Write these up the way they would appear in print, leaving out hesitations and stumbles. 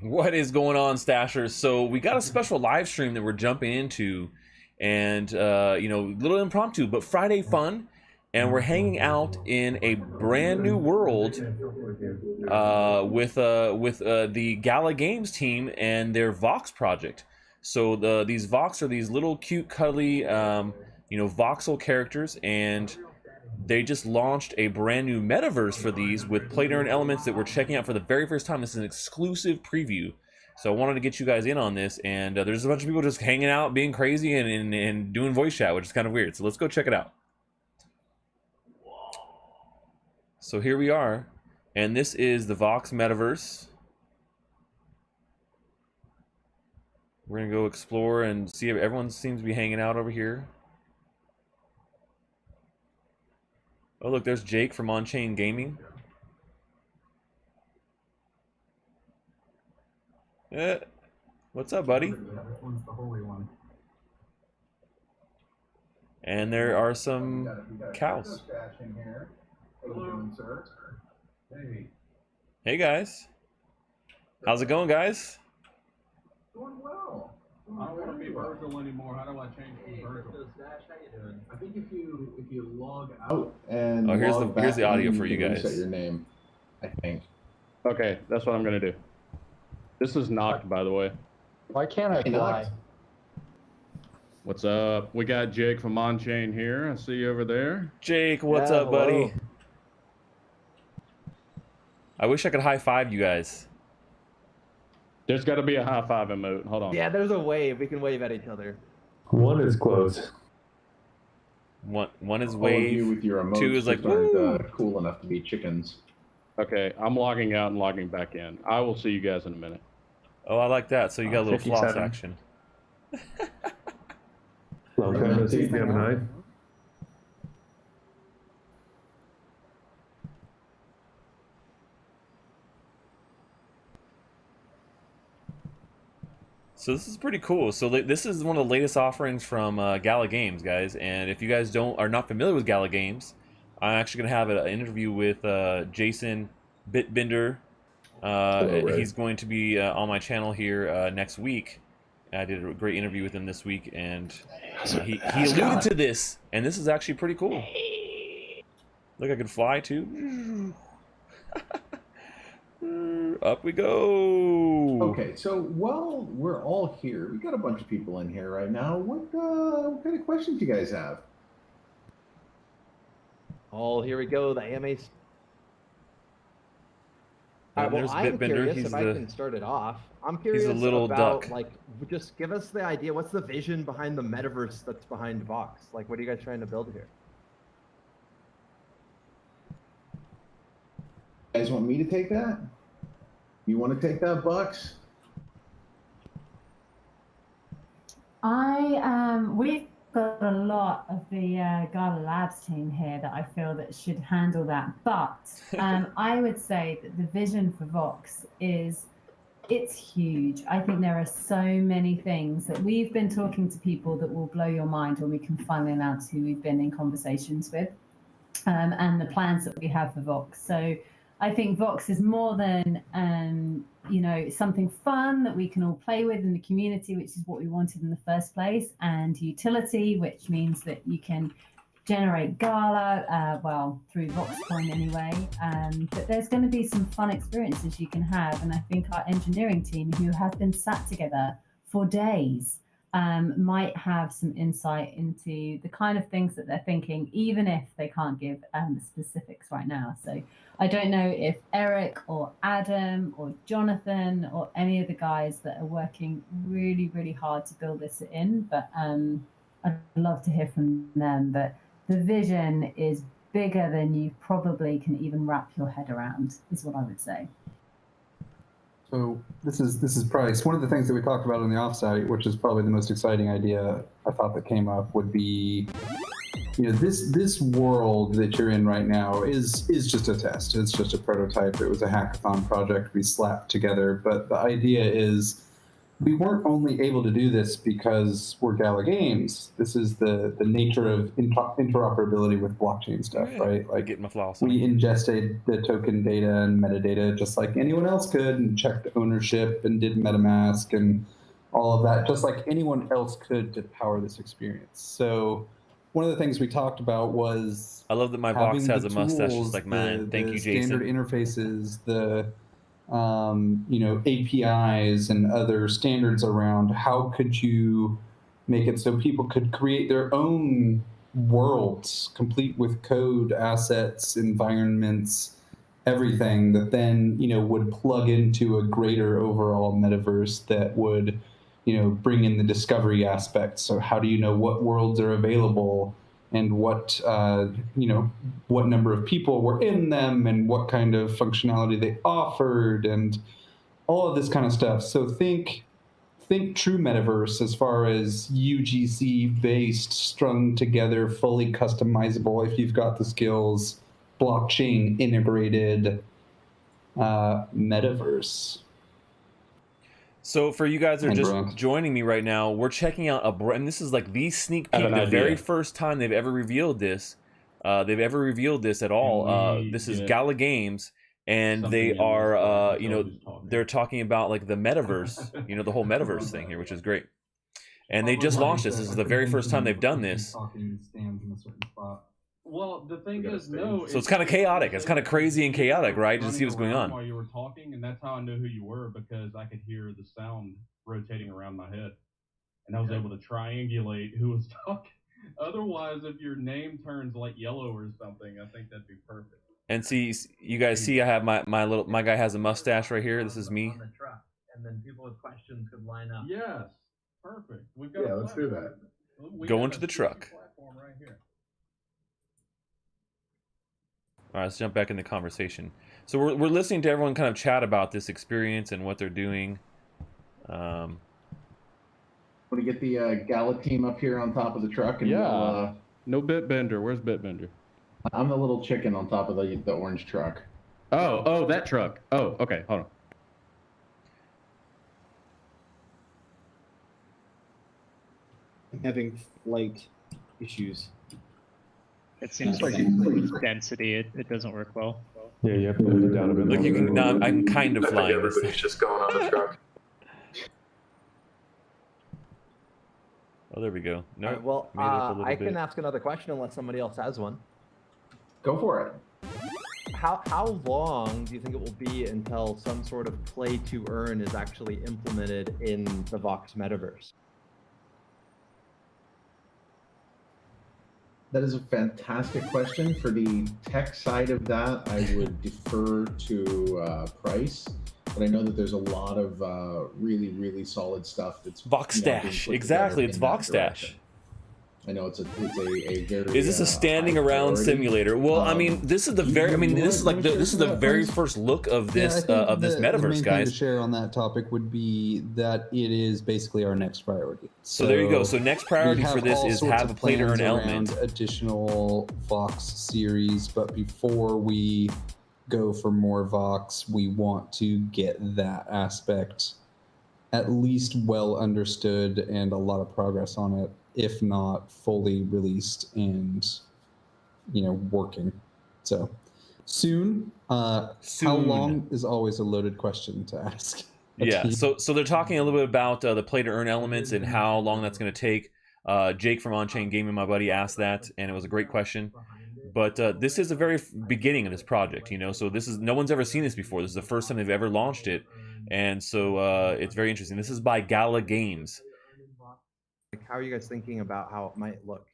What is going on, Stachers? So we got a special live stream that we're jumping into, and little impromptu, but Friday fun, and we're hanging out in a brand new world with the Gala Games team and their VOX project. So these VOX are these little cute, cuddly, voxel characters, and they just launched a brand new metaverse for these with play to earn elements that we're checking out for the very first time. This is an exclusive preview, so I wanted to get you guys in on this. And there's a bunch of people just hanging out, being crazy, and doing voice chat, which is kind of weird. So let's go check it out. So here we are, and this is the VOX metaverse. We're gonna go explore and see if everyone seems to be hanging out over here. Oh, look, there's Jake from On-Chain Gaming. What's up, buddy? One's the holy one. And there are some cows. Hey, guys. How's it going, guys? Doing well. I don't want to be Virgil anymore. How do I change from Virgil? Stache, how you doing? I think if you log out and here's the audio for you guys. Reset your name, I think. Okay, that's what I'm gonna do. This is knocked, by the way. Why can't I fly? What's up? We got Jake from On-Chain here. I see you over there. Jake, what's up, buddy? I wish I could high five you guys. There's got to be a high five emote. Hold on. Yeah, there's a wave. We can wave at each other. One is close. One is wave. With your emotes 2 is like woo. Cool enough to be chickens. Okay, I'm logging out and logging back in. I will see you guys in a minute. Oh, I like that. So you got a little floss action. Long time no see, Gemini. So this is pretty cool. So this is one of the latest offerings from Gala Games, guys. And if you guys are not familiar with Gala Games, I'm actually going to have an interview with Jason Bitbinder. He's going to be on my channel here next week. I did a great interview with him this week, and he alluded to this, and this is actually pretty cool. Look, I can fly too. Up we go. Okay, so while we're all here, we got a bunch of people in here right now. What kind of questions do you guys have? Oh, here we go. The AMAs. Well, I'm curious if I can start it off. I'm curious about, duck. like, just give us the idea. What's the vision behind the metaverse that's behind VOX? Like, what are you guys trying to build here? You guys want me to take that? You want to take that, Bucks? We've got a lot of the Gala Labs team here that I feel that should handle that. But I would say that the vision for VOX it's huge. I think there are so many things that we've been talking to people that will blow your mind when we can finally announce who we've been in conversations with, and the plans that we have for VOX. So I think VOX is more than, something fun that we can all play with in the community, which is what we wanted in the first place, and utility, which means that you can generate Gala, through VoxCoin anyway. But there's going to be some fun experiences you can have, and I think our engineering team, who have been sat together for days, might have some insight into the kind of things that they're thinking, even if they can't give the specifics right now. So I don't know if Eric or Adam or Jonathan or any of the guys that are working really, really hard to build this in, but I'd love to hear from them. But the vision is bigger than you probably can even wrap your head around, is what I would say. So this is probably one of the things that we talked about on the offsite, which is probably the most exciting idea I thought that came up would be, this world that you're in right now is just a test. It's just a prototype. It was a hackathon project we slapped together. But the idea is we weren't only able to do this because we're Gala Games. This is the nature of interoperability with blockchain stuff, right? Like, Getting my floss we on. ingested the token data and metadata just like anyone else could, and checked ownership and did MetaMask and all of that, just like anyone else could, to power this experience. So one of the things we talked about was I love that my having VOX has the a mustache just tools, like mine. Thank you, Jason. standard interfaces, the APIs and other standards around how could you make it so people could create their own worlds, complete with code, assets, environments, everything that then would plug into a greater overall metaverse that would bring in the discovery aspect. So how do you know what worlds are available, and what what number of people were in them, and what kind of functionality they offered, and all of this kind of stuff. So think true metaverse as far as UGC based, strung together, fully customizable if you've got the skills, blockchain integrated metaverse. So for you guys that are Hey, just Brooke. joining me right now, we're checking out and this is like the sneak peek, the very first time they've ever revealed this. At all. This is Gala Games, and they are, they're talking about like the metaverse, the whole metaverse thing here, which is great. And they just launched this. This is the very first time they've done this. Well, the thing is, no. So it's kind of chaotic. It's kind of crazy and chaotic, right? Just see what's going on. While you were talking, and that's how I knew who you were, because I could hear the sound rotating around my head, and I was able to triangulate who was talking. Otherwise, if your name turns like yellow or something, I think that'd be perfect. And see, you guys see, I have my guy has a mustache right here. This is me. On the truck, and then people with questions could line up. Yes, perfect. We've got let's do that. Go into the truck. Platform right here. All right, let's jump back in the conversation. So we're listening to everyone kind of chat about this experience and what they're doing. Want to get the Gala team up here on top of the truck? And Yeah. No Bitbender. Where's Bitbender? I'm the little chicken on top of the orange truck. Oh, that truck. Oh, okay. Hold on. I'm having flight issues. It seems like density. It doesn't work well. Yeah, you have to move it down a bit. Look, you can. No, I'm kind of flying this thing. Everybody's just going on the truck. Oh, there we go. No, All right, well, I can ask another question unless somebody else has one. Go for it. How long do you think it will be until some sort of play to earn is actually implemented in the VOX metaverse? That is a fantastic question. For the tech side of that, I would defer to price. But I know that there's a lot of really, really solid stuff that's VOX Stache. Exactly, it's VOX Stache. I know it's a very. Is this a standing around simulator? Well, I mean, this is the very. I mean, this is like this is the very first look of this this metaverse, the main guys. thing to share on that topic would be that it is basically our next priority. So there you go. So next priority for this is have a play to earn element. Additional VOX series, but before we go for more VOX, we want to get that aspect at least well understood and a lot of progress on it, if not fully released and working. So soon. How long is always a loaded question to ask. Yeah, so they're talking a little bit about the play to earn elements and how long that's going to take. Jake from On-Chain Gaming, my buddy, asked that, and it was a great question. But this is the very beginning of this project, so this is, no one's ever seen this before. This is the first time they've ever launched it, and so it's very interesting. This is by Gala Games. How are you guys thinking about how it might look?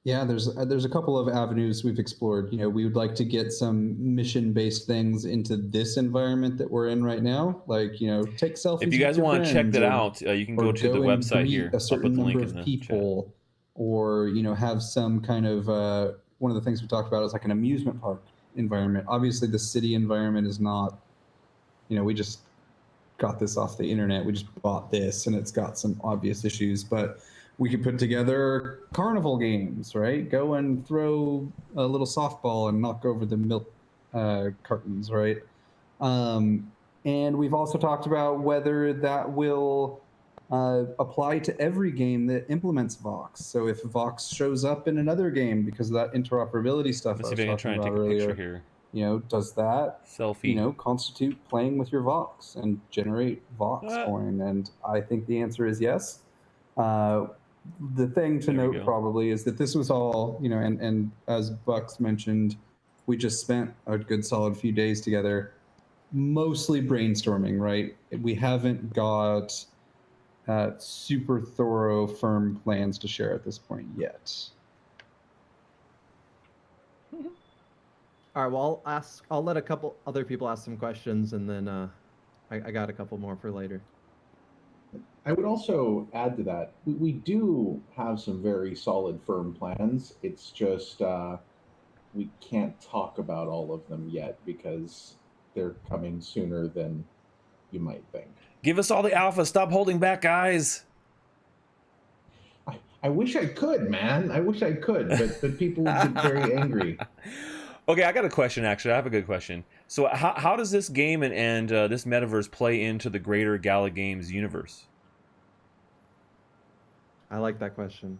Yeah, there's a couple of avenues we've explored. We would like to get some mission-based things into this environment that we're in right now. Like, take selfies. If you guys want to check that out, you can go to the website here. A certain number of people, chat. Or have some kind of one of the things we talked about is like an amusement park environment. Obviously, the city environment is not. We just got this off the internet. We just bought this, and it's got some obvious issues, but we could put together Carnival Games, right? Go and throw a little softball and knock over the milk cartons, right? And we've also talked about whether that will apply to every game that implements VOX. So if VOX shows up in another game because of that interoperability stuff I Let's see was if I can talking try and about take a picture earlier, here. you know, does that, Selfie. you know, constitute playing with your VOX and generate VOX coin? And I think the answer is yes. The thing to There we note go. probably is that this was all, you know, and as Bucks mentioned, we just spent a good solid few days together, mostly brainstorming, right? We haven't got super thorough, firm plans to share at this point yet. All right, well, I'll let a couple other people ask some questions, and then I got a couple more for later. I would also add to that, we do have some very solid, firm plans. It's just we can't talk about all of them yet because they're coming sooner than you might think. Give us all the alpha. Stop holding back, guys. I wish I could, man. I wish I could, but people would get very angry. Okay, I got a question, actually. I have a good question. So how does this game and this metaverse play into the greater Gala Games universe? I like that question.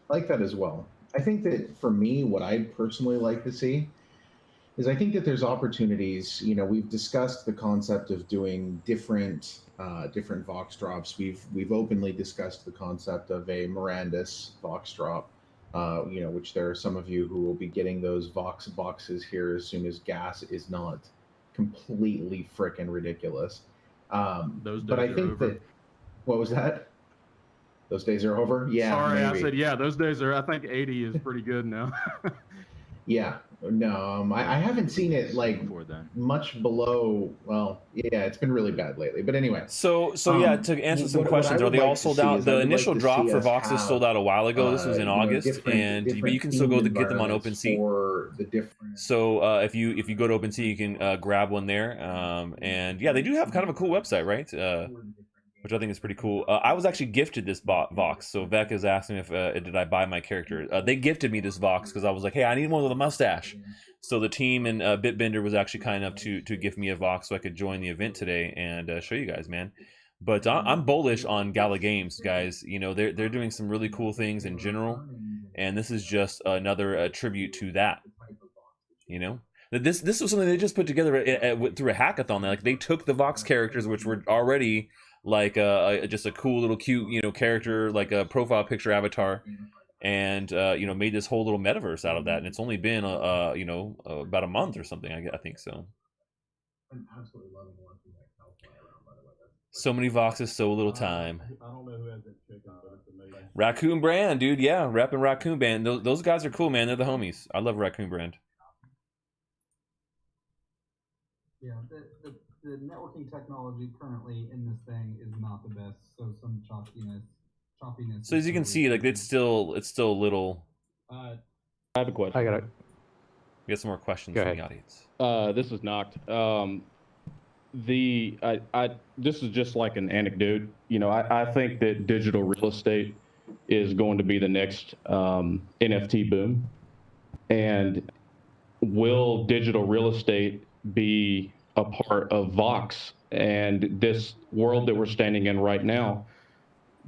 I like that as well. I think that for me, what I'd personally like to see is I think that there's opportunities. You know, we've discussed the concept of doing different Vox drops. We've openly discussed the concept of a Mirandus Vox drop. You know, which there are some of you who will be getting those Vox boxes here as soon as gas is not completely frickin' ridiculous. Those but I days are think over. that what was that? Those days are over? Yeah. Sorry, maybe. I said yeah. Those days are. I think 80 is pretty good now. Yeah. No, I haven't seen it like Before then. much below. Well, yeah, it's been really bad lately. But anyway. So yeah, to answer some what I questions, are would they all like to sold see out? is I The would initial like to drop see for us Voxes have, sold out a while ago. This was in you know, August, different but you can still go to get them on environments OpenSea. for the different. So if you go to OpenSea, you can grab one there. And yeah, they do have kind of a cool website, right? Which I think is pretty cool. I was actually gifted this Vox. So Vec is asking if did I buy my character. They gifted me this Vox because I was like, hey, I need one with a mustache. So the team and Bitbender was actually kind enough to gift me a Vox so I could join the event today and show you guys, man. But I'm bullish on Gala Games, guys. You know, they're doing some really cool things in general, and this is just another tribute to that. You know, this was something they just put together through a hackathon. Like they took the Vox characters, which were already like just a cool little cute, you know, character, like a profile picture avatar, and you know, made this whole little metaverse out of that. And it's only been you know, about a month or something. I think so. I'm absolutely loving watching that cow fly around, by the way. So many Voxes, so little time. I don't know who has that chicken, but it's amazing. Raccoon Brand, dude, yeah, repping Raccoon Brand. Those guys are cool, man. They're the homies. I love Raccoon Brand. Yeah, the networking technology currently in this thing is not the best, so some choppiness. So as you can see, like it's still a little. I have a question. I got it. We got some more questions Go from the ahead. audience. This is Knocked. This is just like an anecdote. You know, I think that digital real estate is going to be the next NFT boom. And will digital real estate be a part of VOX and this world that we're standing in right now?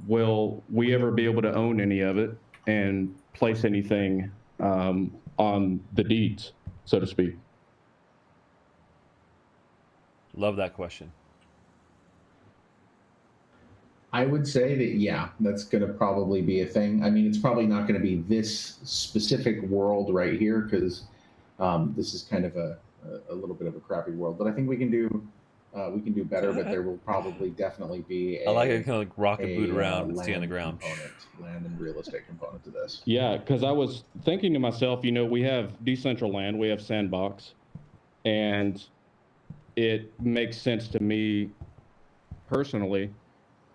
Will we ever be able to own any of it and place anything on the deeds, so to speak? Love that question. I would say that, yeah, that's going to probably be a thing. I mean, it's probably not going to be this specific world right here because this is kind of a little bit of a crappy world. But I think we can do better. But there will probably definitely be. I like it, kind of like rock and boot around and stay on the ground. Land and real estate component to this. Yeah, because I was thinking to myself, you know, we have Decentraland, we have Sandbox, and it makes sense to me personally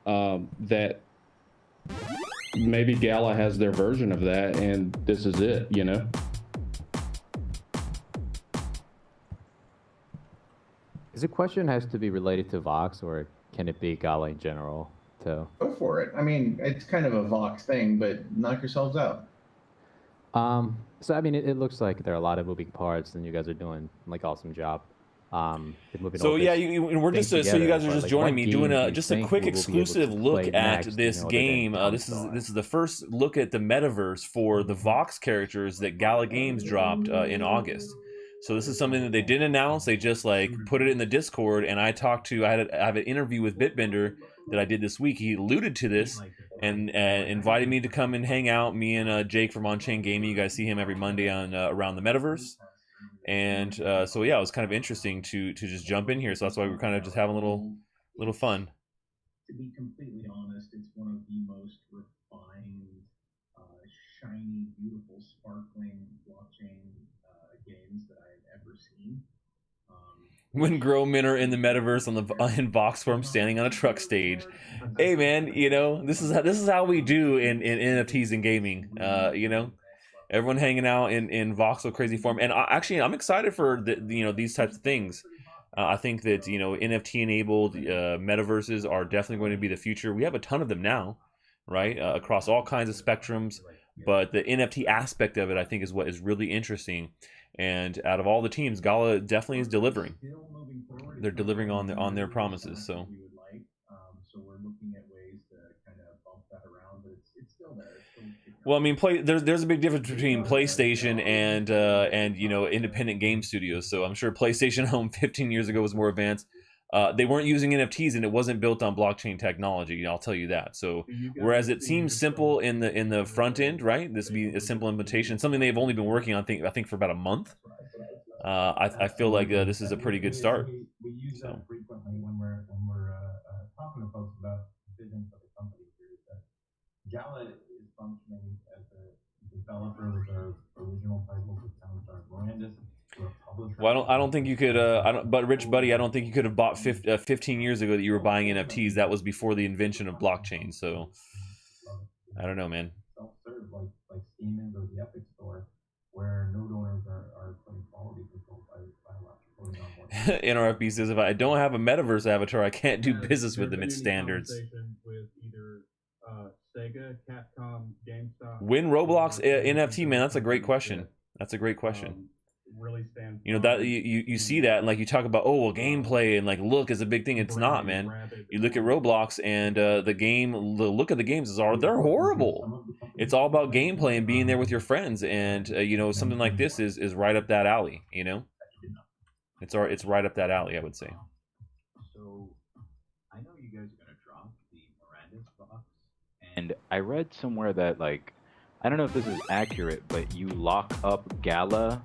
that maybe Gala has their version of that, and this is it, you know? Is the question has to be related to Vox, or can it be Gala in general too? Go for it. I mean, it's kind of a Vox thing, but knock yourselves out. So I mean, it looks like there are a lot of moving parts, and you guys are doing like awesome job. Been moving So all yeah, this and we're things just so you together, guys are but, just like, joining what me doing game do a you just a think quick we will be able to exclusive look play at next, this other than game. This Counter-Strike? is the first look at the metaverse for the VOX characters that Gala Games dropped in August. So this is something that they didn't announce. They just like put it in the Discord, and I have an interview with Bitbender that I did this week. He alluded to this and invited me to come and hang out. Me and Jake from On Chain Gaming. You guys see him every Monday on around the metaverse. And so yeah, it was kind of interesting to just jump in here. So that's why we're kind of just having a little fun. To be completely honest, it's one of the most refined, shiny, beautiful, sparkling blockchain games that I've ever seen. When grown men are in the metaverse in box form, standing on a truck stage. Hey man, you know this is how we do in NFTs and gaming. You know, everyone hanging out in voxel crazy form, and I'm excited for these types of things. I think that NFT enabled metaverses are definitely going to be the future. We have a ton of them now, right, across all kinds of spectrums. But the NFT aspect of it, I think, is what is really interesting. And out of all the teams, Gala definitely is delivering. They're delivering on their promises. So. So we're looking at ways to kind of bump that around, but it's still there. Well, I mean, there's a big difference between PlayStation and independent game studios. So I'm sure PlayStation Home 15 years ago was more advanced. They weren't using NFTs, and it wasn't built on blockchain technology. I'll tell you that. So whereas it seems simple in the front end, right? This would be a simple implementation, something they've only been working on. I think for about a month. I feel like this is a pretty good start. We use that frequently when we're talking to folks about vision for the company. Gala is functioning as a developer with our original titles with Mirandus. Well, I don't think you could. But Rich Buddy, I don't think you could have bought 15 years ago that you were buying NFTs. That was before the invention of blockchain. So I don't know, man. Self-serve like Steam is or the Epic Store, where node owners are putting quality control by putting on one. NRFB says if I don't have a metaverse avatar, I can't do business with them. It's standards. With either Sega, Capcom, GameStop. When Roblox NFT, man, that's a great question. That's a great question. Really stands. That you see that, and like you talk about, oh well, gameplay and like look is a big thing. It's not, man. You look at Roblox and the look of the games they're horrible. It's all about gameplay and being there with your friends, and something like this is right up that alley. It's right up that alley, I would say. So I know you guys are gonna drop the Mirandus box, and I read somewhere that I don't know if this is accurate, but you lock up Gala.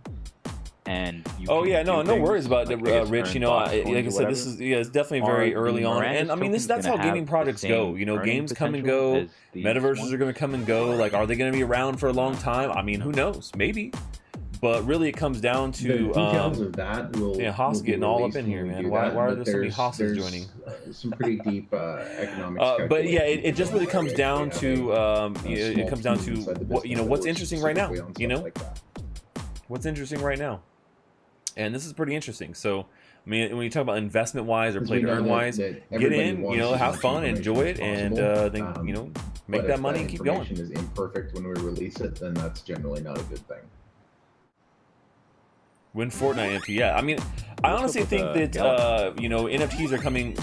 And no worries about the Rich. Like I said, this is it's definitely very early on, and I mean that's how gaming projects go. Games come and go. Metaverses are going to come and go. Like, are they going to be around for a long time? I mean, who knows? Maybe. But really, it comes down to details of that. Haas getting all up in here, man. Why are there so many Haas's joining? Some pretty deep economics. But yeah, it just really comes down to it comes down to what's interesting right now. What's interesting right now. And this is pretty interesting. So, I mean, when you talk about investment wise or play to earn wise, get in, have fun, enjoy it, and then make that money and keep going. If is imperfect when we release it, then that's generally not a good thing. When Fortnite NFT, yeah. I mean, I honestly think that NFTs are coming,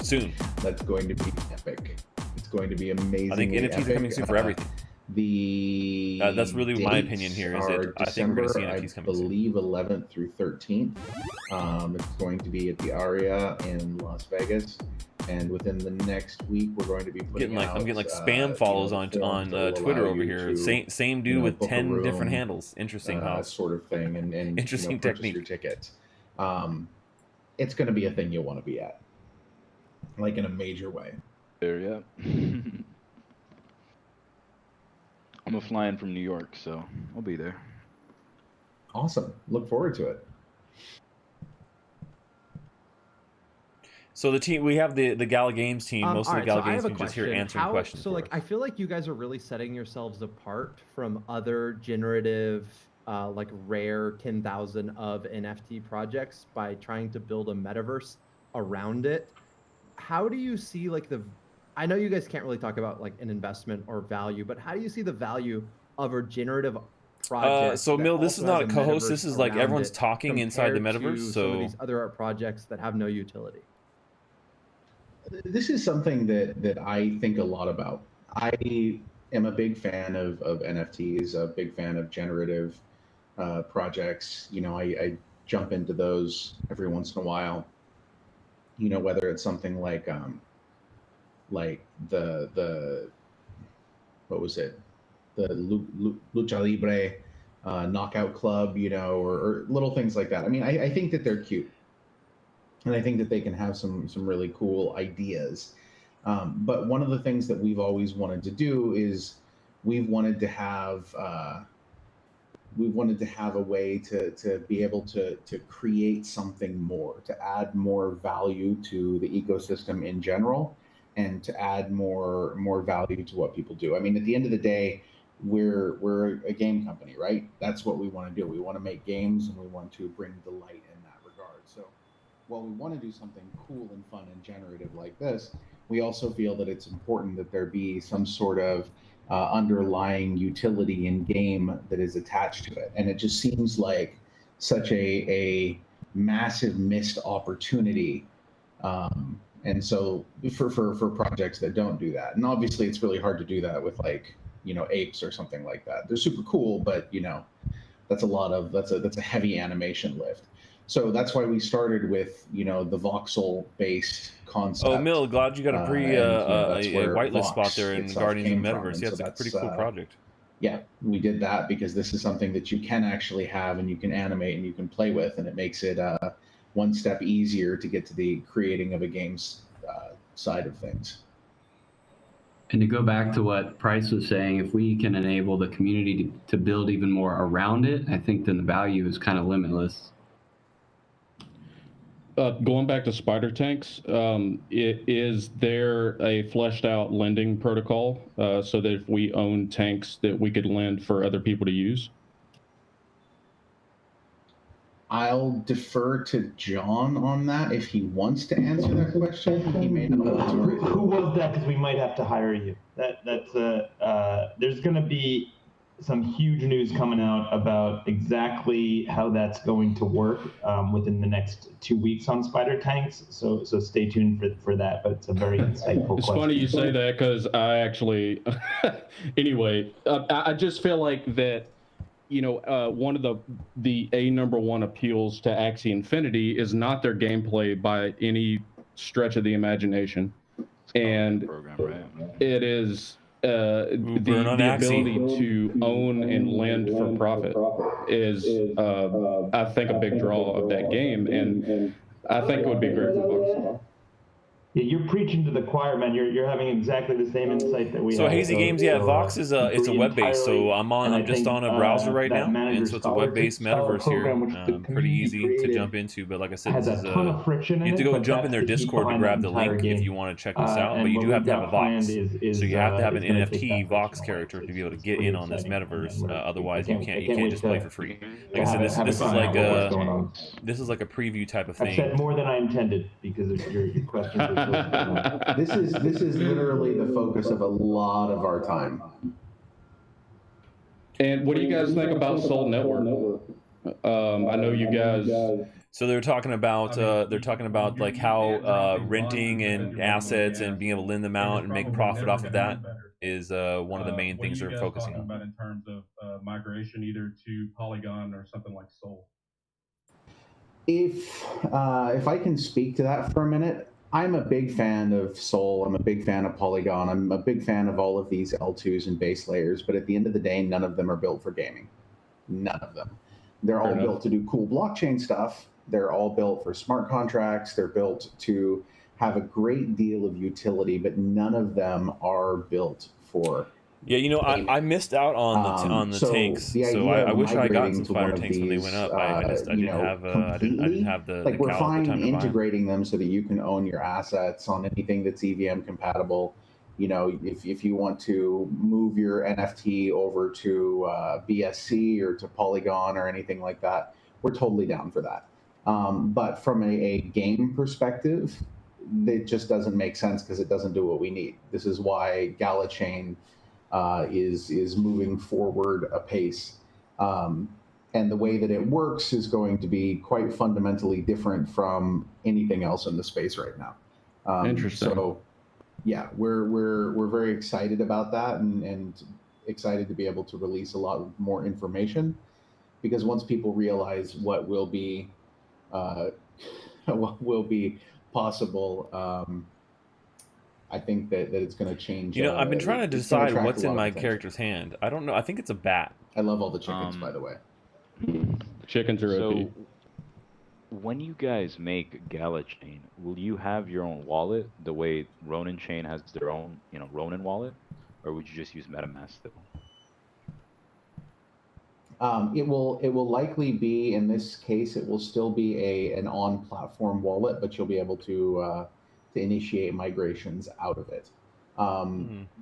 soon. That's going to be epic. It's going to be amazing. I think NFTs are coming soon for everything. That's really my opinion here. Is that I think we're going to see NFTs coming soon. I believe 11th through 13th. It's going to be at the Aria in Las Vegas, and within the next week, we're going to be putting out. I'm getting spam follows on Twitter over here. Same dude with 10 different handles. Interesting, sort of thing, and interesting technique. Your tickets. It's going to be a thing you'll want to be at, like in a major way. There, yeah. I'm flying from New York, so I'll be there. Awesome. Look forward to it. So the team, we have the Gala Games team. Most of the Gala Games team just here answering questions. So I feel like you guys are really setting yourselves apart from other generative, rare 10,000 of NFT projects by trying to build a metaverse around it. How do you see I know you guys can't really talk about an investment or value, but how do you see the value of a generative project. So that Mill, this is also has not a a co-host. metaverse This is like around everyone's it talking inside the compared metaverse. to So some of these other art projects that have no utility. This is something that I think a lot about. I am a big fan of NFTs, a big fan of generative projects. You know, I jump into those every once in a while. You know, whether it's something like the what was it, the Lucha Libre Knockout Club, you know, or little things like that. I mean, I think that they're cute, and I think that they can have some really cool ideas. But one of the things that we've always wanted to do is we've wanted to have a way to be able to create something more, to add more value to the ecosystem in general, and to add more value to what people do. I mean, at the end of the day, we're a game company, right? That's what we want to do. We want to make games, and we want to bring delight in that regard. So while we want to do something cool and fun and generative like this, we also feel that it's important that there be some sort of underlying utility in game that is attached to it. And it just seems like such a massive missed opportunity. And so for projects that don't do that, and obviously it's really hard to do that with, like, you know, apes or something like that. They're super cool, but you know, that's a heavy animation lift. So that's why we started with, you know, the voxel based concept. Oh, Mill, glad you got a whitelist spot there in itself Guardians of came the from. Metaverse. And Yeah, so it's a pretty cool project. Yeah, we did that because this is something that you can actually have and you can animate and you can play with, and it makes it one step easier to get to the creating of a game's side of things. And to go back to what Price was saying, if we can enable the community to build even more around it, I think then the value is kind of limitless. Going back to spider tanks, is there a fleshed out lending protocol so that if we own tanks that we could lend for other people to use? I'll defer to John on that if he wants to answer that question. He may not want to. Who was that? Because we might have to hire you. That's there's going to be some huge news coming out about exactly how that's going to work within the next 2 weeks on spider tanks. So stay tuned for that. But it's a very insightful It's question. funny you say that because I actually, anyway, I just feel like that, you know, one of the number one appeals to Axie Infinity is not their gameplay by any stretch of the imagination, and it is the ability to own and lend for profit is I think a big draw of that game, and I think it would be great for Vox. Yeah, you're preaching to the choir, man. You're having exactly the same insight that we have. So Hazy Games, yeah, Vox is it's a web based. So I'm just on a browser right now, and so it's a web based metaverse here. Pretty easy to jump into, but like I said, this is ton of friction in you have to it, go and but jump in that's their the key Discord to behind grab the the link entire if you game. want to check this out. And But you what do have we've to have got a Vox, planned is, so you have to have an it's gonna NFT take that Vox friction away. character to be able to It's get pretty in on this exciting. metaverse. I Otherwise, can't you can't wait just play to for free. to Like I said, have this a is find like out what's going on. this is like a preview type of I've thing. said more than I intended because of your questions. This is literally the focus of a lot of our time. And what do you guys think about Soul Network? I know you guys. So they're talking about like how renting and assets and being able to lend them out and make profit off of that is one of the main things they're focusing on. About in terms of migration, either to Polygon or something like Soul. If I can speak to that for a minute, I'm a big fan of Soul. I'm a big fan of Polygon. I'm a big fan of all of these L2s and base layers. But at the end of the day, none of them are built for gaming. None of them. They're all built to do cool blockchain stuff. They're all built for smart contracts. They're built to have a great deal of utility, but none of them are built for. Yeah, you know, I missed out on the tanks, so I wish I had gotten some spider tanks when they went up. I didn't have the like, we're fine time to buy them. integrating them so that you can own your assets on anything that's EVM compatible. You know, if you want to move your NFT over to BSC or to Polygon or anything like that, we're totally down for that. But from a game perspective, it just doesn't make sense because it doesn't do what we need. This is why Gala Chain is moving forward apace. And the way that it works is going to be quite fundamentally different from anything else in the space right now. Interesting. So, yeah, we're very excited about that, and excited to be able to release a lot more information, because once people realize what will be possible, I think that it's going to change. You know, I've been trying to decide what's in my attention. character's hand. I don't know. I think it's a bat. I love all the chickens, by the way. Chickens are OP. So, when you guys make Gala Chain, will you have your own wallet the way Ronin Chain has their own, Ronin wallet, or would you just use MetaMask still? It will likely be, in this case, it will still be an on-platform wallet, but you'll be able to initiate migrations out of it.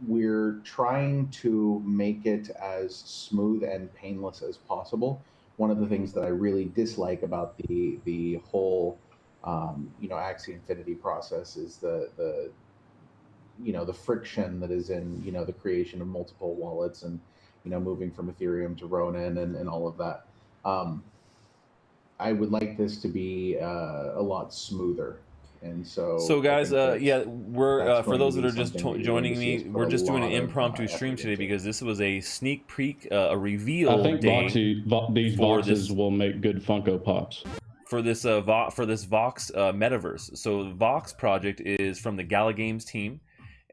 We're trying to make it as smooth and painless as possible. One of the things that I really dislike about the whole Axie Infinity process is the friction that is in the creation of multiple wallets, and moving from Ethereum to Ronin and all of that. I would like this to be a lot smoother. And so guys, yeah, we're for those that are just joining me, we're just doing an impromptu stream today because this was a sneak peek, a reveal. I think day these for boxes will make good Funko Pops. For this VOX Metaverse. So the VOX project is from the Gala Games team,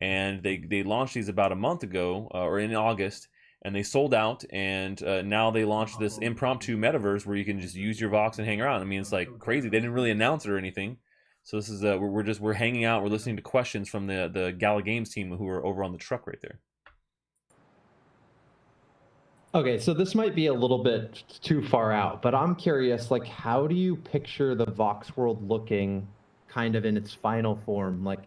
and they launched these about a month ago, or in August, and they sold out. And now they launched this impromptu Metaverse where you can just use your VOX and hang around. I mean, it's like crazy. They didn't really announce it or anything. So this is we're hanging out. We're listening to questions from the Gala Games team who are over on the truck right there. Okay, so this might be a little bit too far out, but I'm curious, like, how do you picture the Vox world looking kind of in its final form? Like,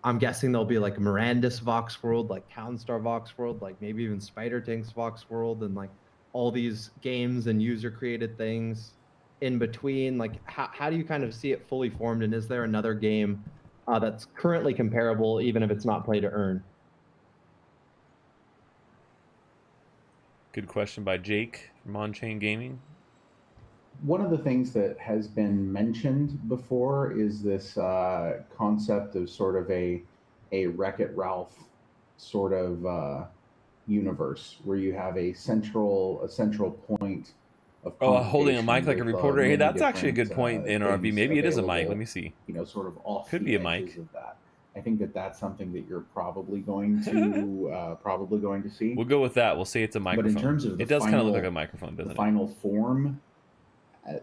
I'm guessing there'll be like Mirandus Vox world, like Townstar Vox world, like maybe even Spider Tank's Vox world, and like all these games and user created things in between. Like, how do you kind of see it fully formed, and is there another game that's currently comparable, even if it's not play to earn? Good question by Jake from On-Chain Gaming. One of the things that has been mentioned before is this concept of sort of a Wreck-It Ralph sort of universe, where you have a central point of holding a mic like a reporter. Hey, that's actually a good point, different, NRV. Maybe it is a mic. available, Let me see. Sort of off Could the be a edges mic. of that. I think that that's something that you're probably going to see. We'll go with that. We'll say it's a microphone. But in terms of it does kind of look like a microphone, doesn't the it? final form,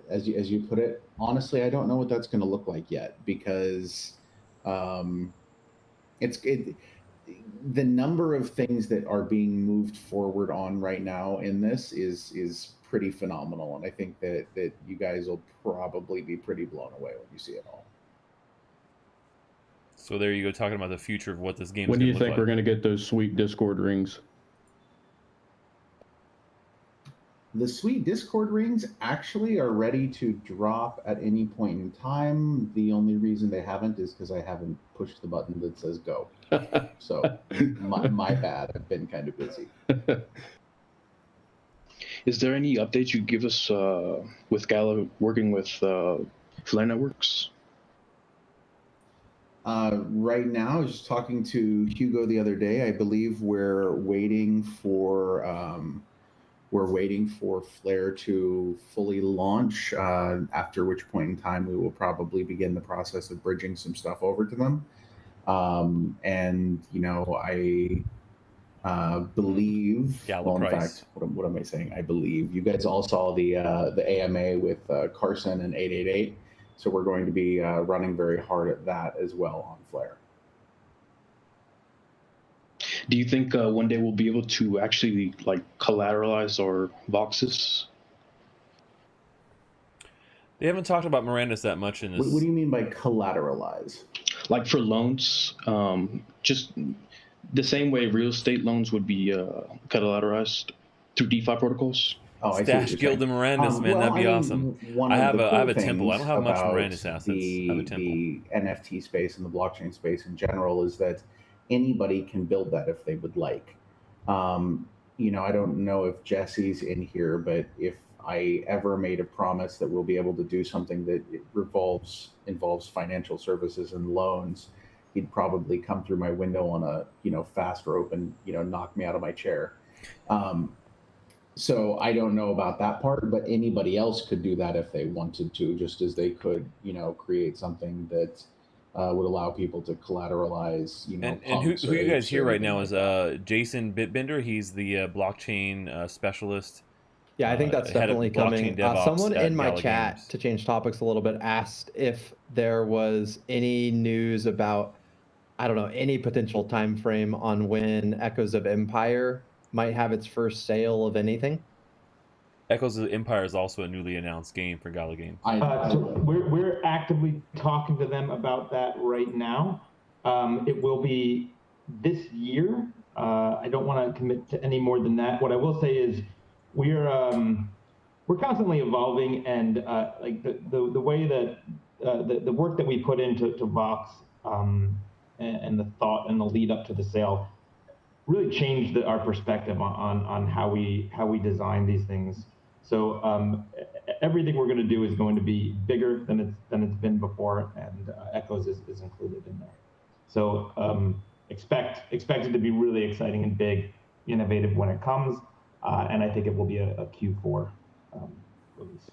as you put it, honestly, I don't know what that's going to look like yet, because the number of things that are being moved forward on right now in this is pretty phenomenal, and I think that you guys will probably be pretty blown away when you see it all. So there you go, talking about the future of what this game is When going do to you look think we're going to get those sweet Discord rings? The sweet Discord rings actually are ready to drop at any point in time. The only reason they haven't is because I haven't pushed the button that says go. So my bad. I've been kind of busy. Is there any updates you give us with Gala working with Flare Networks? Right now, I was just talking to Hugo the other day. I believe we're waiting for Flare to fully launch. After which point in time, we will probably begin the process of bridging some stuff over to them. And I believe. In fact, what am I saying? I believe you guys all saw the AMA with Carson and 888. So we're going to be running very hard at that as well on Flare. Do you think one day we'll be able to actually like collateralize our boxes? They haven't talked about Mirandus that much in this. What do you mean by collateralize? Like for loans, just the same way real estate loans would be collateralized through DeFi protocols. Oh, Stache Guild and Mirandus, man, that'd be awesome. I have a temple. I don't have much Mirandus assets. I have a temple. The NFT space and the blockchain space in general is that anybody can build that if they would like. I don't know if Jesse's in here, but if I ever made a promise that we'll be able to do something that involves financial services and loans, he'd probably come through my window on a fast rope and knock me out of my chair. So I don't know about that part, but anybody else could do that if they wanted to, just as they could create something that would allow people to collateralize. And who you guys hear right now is Jason Bitbender. He's the blockchain specialist. Yeah, I think that's definitely coming. Someone in my Gala chat, Games. to change topics a little bit, asked if there was any news about, I don't know, any potential time frame on when Echoes of Empire might have its first sale of anything. Echoes of Empire is also a newly announced game for Gala Games. So we're actively talking to them about that right now. It will be this year. I don't want to commit to any more than that. What I will say is we're constantly evolving, and like the way that the work that we put into VOX and the thought and the lead up to the sale really changed our perspective on how we design these things. So everything we're going to do is going to be bigger than it's been before, and Echoes is included in there. So expect it to be really exciting and big, innovative when it comes, and I think it will be a Q4 release.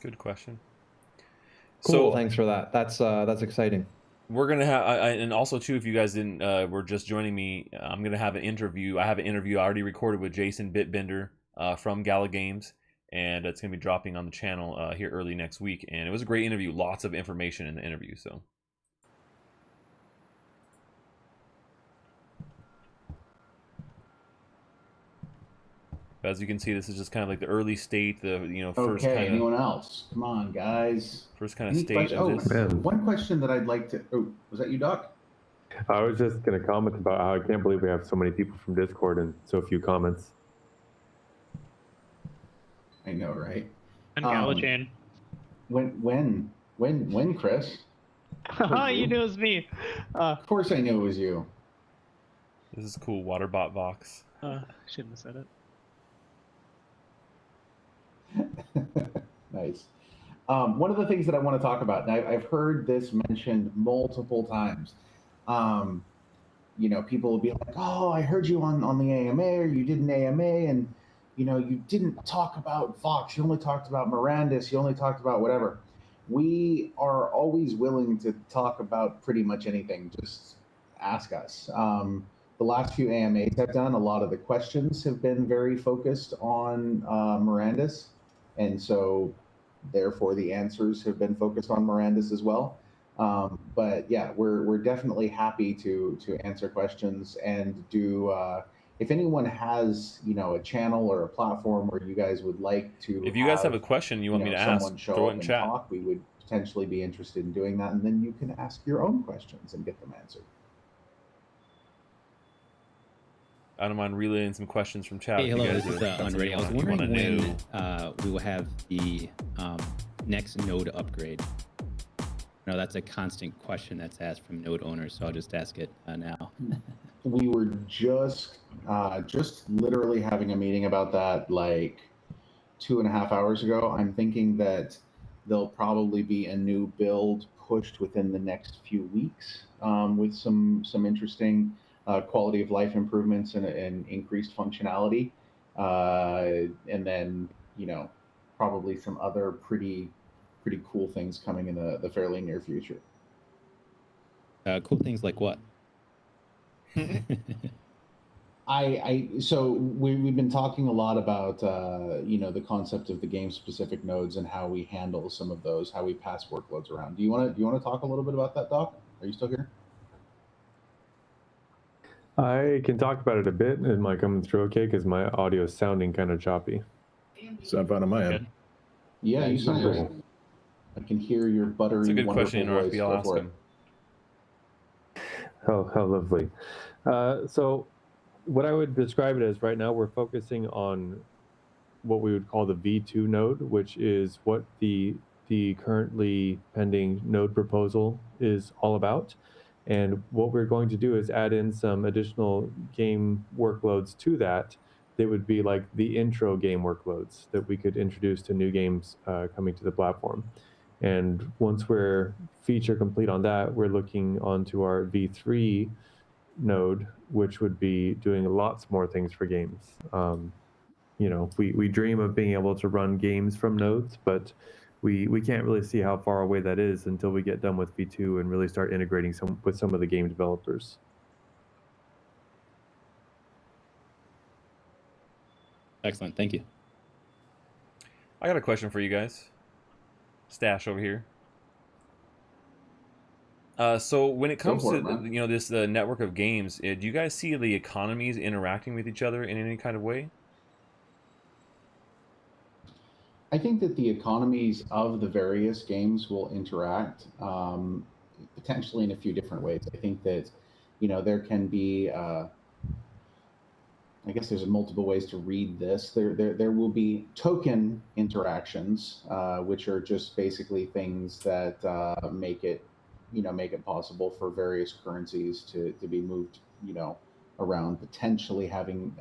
Good question. Cool, thanks for that. That's exciting. We're gonna have, and also too, if you guys didn't, were just joining me, I'm gonna have an interview. I have an interview I already recorded with Jason Bitbender from Gala Games, and it's gonna be dropping on the channel here early next week. And it was a great interview, lots of information in the interview. So. But as you can see, this is just kind of like the early state, the first Okay, kind of. anyone else? Come on, guys. First kind of state of this. One question that I'd like to. Oh, was that you, Doc? I was just going to comment about how I can't believe we have so many people from Discord and so few comments. I know, right? And Gala Chain. When, Chris? You knew it was me. Of course I knew it was you. This is cool, Waterbot Vox. Shouldn't have said it. Nice. One of the things that I want to talk about, and I've heard this mentioned multiple times. People will be like, "Oh, I heard you on the AMA, or you did an AMA, and you didn't talk about VOX. You only talked about Mirandus. You only talked about whatever." We are always willing to talk about pretty much anything. Just ask us. The last few AMAs I've done, a lot of the questions have been very focused on Mirandus. And so, therefore, the answers have been focused on Mirandus as well. But yeah, we're definitely happy to answer questions and do. If anyone has a channel or a platform where you guys would like to, if you guys have a question you want me to ask, throw it in chat. Talk, we would potentially be interested in doing that, and then you can ask your own questions and get them answered. I don't mind relaying some questions from chat. Hey, hello, this is Andre. I was wondering when we will have the next node upgrade. No, that's a constant question that's asked from node owners, so I'll just ask it now. We were just literally having a meeting about that like 2.5 hours ago. I'm thinking that there'll probably be a new build pushed within the next few weeks with some interesting quality of life improvements and increased functionality, and then probably some other pretty cool things coming in the fairly near future. Cool things like what? So we've been talking a lot about the concept of the game specific nodes and how we handle some of those, how we pass workloads around. Do you want to talk a little bit about that, Doc? Are you still here? I can talk about it a bit. Am I coming through okay? Because my audio is sounding kind of choppy. Sound fine on my end. Yeah, you sound great. I can hear your buttery, it's a good wonderful question, voice. I'll ask him. How lovely. So what I would describe it as right now, we're focusing on what we would call the V2 node, which is what the currently pending node proposal is all about. And what we're going to do is add in some additional game workloads to that. They would be like the intro game workloads that we could introduce to new games coming to the platform. And once we're feature complete on that, we're looking onto our V3 node, which would be doing lots more things for games. You know, we dream of being able to run games from nodes, but we can't really see how far away that is until we get done with V2 and really start integrating with some of the game developers. Excellent, thank you. I got a question for you guys. Stache over here. So when it comes to you know, this network of games, do you guys see the economies interacting with each other in any kind of way? I think that the economies of the various games will interact potentially in a few different ways. I think that, you know, there can be, I guess there's multiple ways to read this. There will be token interactions, which are just basically things that make it possible for various currencies to be moved, you know, around, potentially having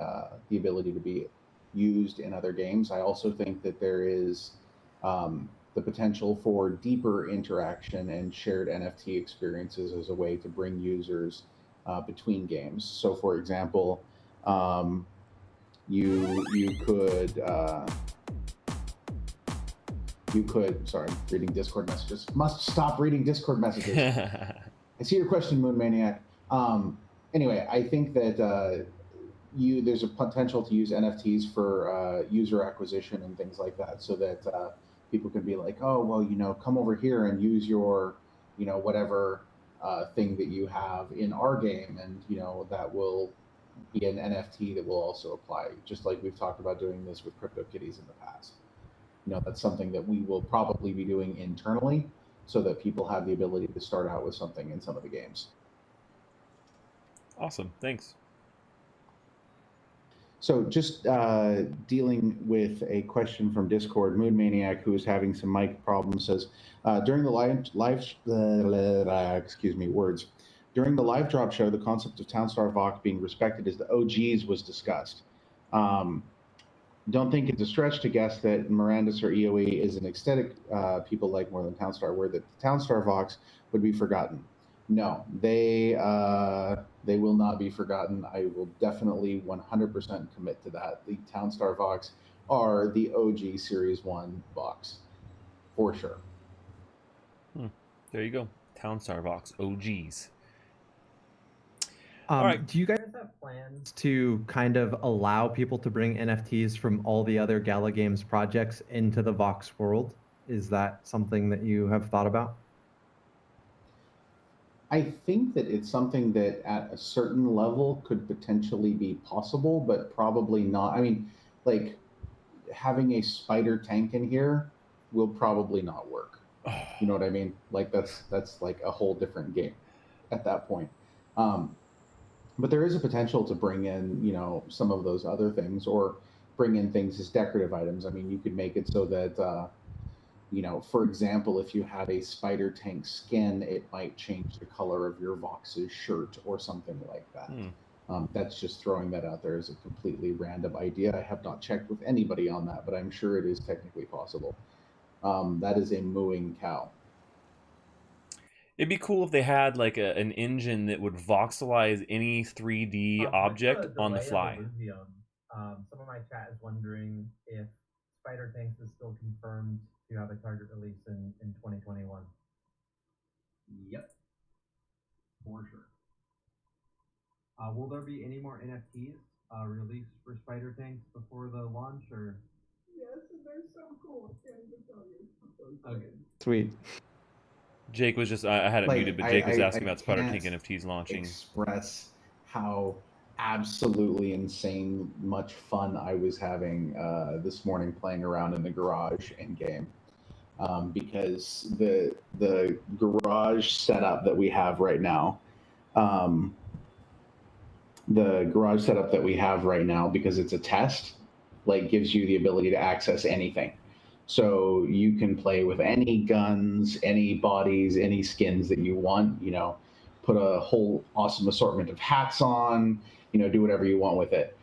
the ability to be used in other games. I also think that there is the potential for deeper interaction and shared NFT experiences as a way to bring users between games. So, for example, you could, sorry, reading Discord messages. Must stop reading Discord messages. I see your question, Moon Maniac. Anyway, I think that there's a potential to use NFTs for user acquisition and things like that, so that people can be like, oh, well, you know, come over here and use your, you know, whatever thing that you have in our game, and, you know, that will be an NFT that will also apply, just like we've talked about doing this with CryptoKitties in the past. You know, that's something that we will probably be doing internally, so that people have the ability to start out with something in some of the games. Awesome, thanks. So just dealing with a question from Discord, Moon Maniac, who is having some mic problems, says, during the during the live drop show, the concept of Townstar VOX being respected as the OGs was discussed. Don't think it's a stretch to guess that Mirandus or EOE is an aesthetic people like more than Townstar, where the Townstar VOX would be forgotten. No, they will not be forgotten. I will definitely 100% commit to that. The Townstar VOX are the OG Series 1 VOX, for sure. There you go. Townstar VOX, OGs. Do you guys have plans to kind of allow people to bring NFTs from all the other Gala Games projects into the VOX world? Is that something that you have thought about? I think that it's something that at a certain level could potentially be possible, but probably not. I mean, like, having a spider tank in here will probably not work. You know what I mean? Like, that's like a whole different game at that point. But there is a potential to bring in, you know, some of those other things, or bring in things as decorative items. I mean, you could make it so that, you know, for example, if you have a spider tank skin, it might change the color of your VOX's shirt or something like that. That's just throwing that out there as a completely random idea. I have not checked with anybody on that, but I'm sure it is technically possible. That is a mooing cow. It'd be cool if they had like an engine that would voxelize any 3D object on the fly. Some of my chat is wondering if Spider Tanks is still confirmed to have a target release in 2021. Yep, for sure. Will there be any more NFTs released for Spider Tanks before the launch, or? Yes, they're so cool. I can't even tell you. Okay. Sweet. Jake was just, I had it muted, but Jake was asking about Spider Tank NFTs launching. Express how absolutely insane much fun I was having this morning playing around in the garage in game, because the garage setup that we have right now, because it's a test, like, gives you the ability to access anything. So you can play with any guns, any bodies, any skins that you want, you know, put a whole awesome assortment of hats on, do whatever you want with it.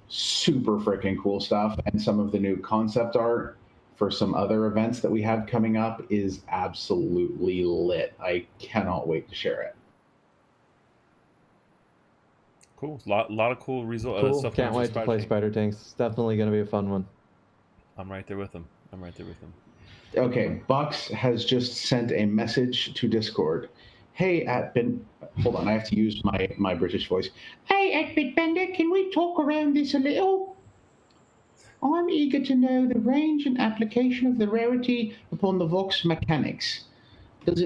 Super freaking cool stuff. And some of the new concept art for some other events that we have coming up is absolutely lit. I cannot wait to share it. Cool. Lot of cool Cool. stuff. Can't wait to play Spider Tanks. It's definitely going to be a fun one. I'm right there with them. Okay, VOX has just sent a message to Discord. Hey, hold on, I have to use my British voice. Hey, at Bitbender, can we talk around this a little? I'm eager to know the range and application of the rarity upon the VOX mechanics. Does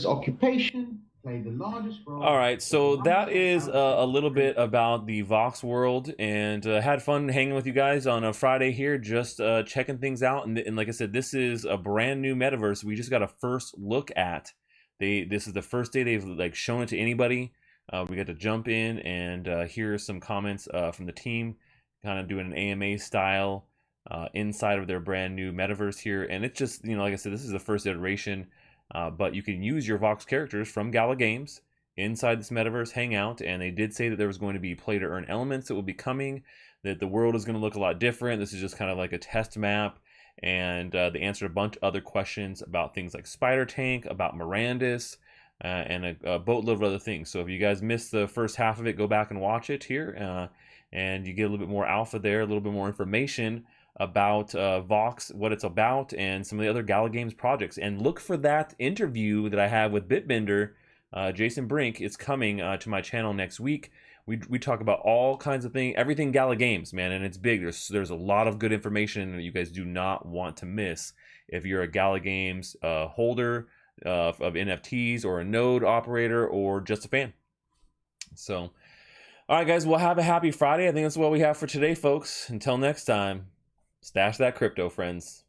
occupation play the largest role? All right, so that is a little bit about the VOX world, and had fun hanging with you guys on a Friday here, just checking things out. And like I said, this is a brand new metaverse we just got a first look at. This is the first day they've shown it to anybody. We got to jump in and hear some comments from the team, kind of doing an AMA style inside of their brand new metaverse here. And it's just, like I said, this is the first iteration. But you can use your VOX characters from Gala Games inside this metaverse hangout, and they did say that there was going to be play-to-earn elements that will be coming, that the world is going to look a lot different. This is just kind of like a test map, and they answered a bunch of other questions about things like Spider Tank, about Mirandus, and a boatload of other things. So if you guys missed the first half of it, go back and watch it here, and you get a little bit more alpha there, a little bit more information about VOX, what it's about, and some of the other Gala Games projects. And look for that interview that I have with Bitbender, Jason Brink. It's coming to my channel next week. We talk about all kinds of things, everything Gala Games, man, and it's big. There's a lot of good information that you guys do not want to miss if you're a Gala Games holder of NFTs, or a node operator, or just a fan. So, all right, guys, we'll have a happy Friday. I think that's what we have for today, folks. Until next time, stash that crypto, friends.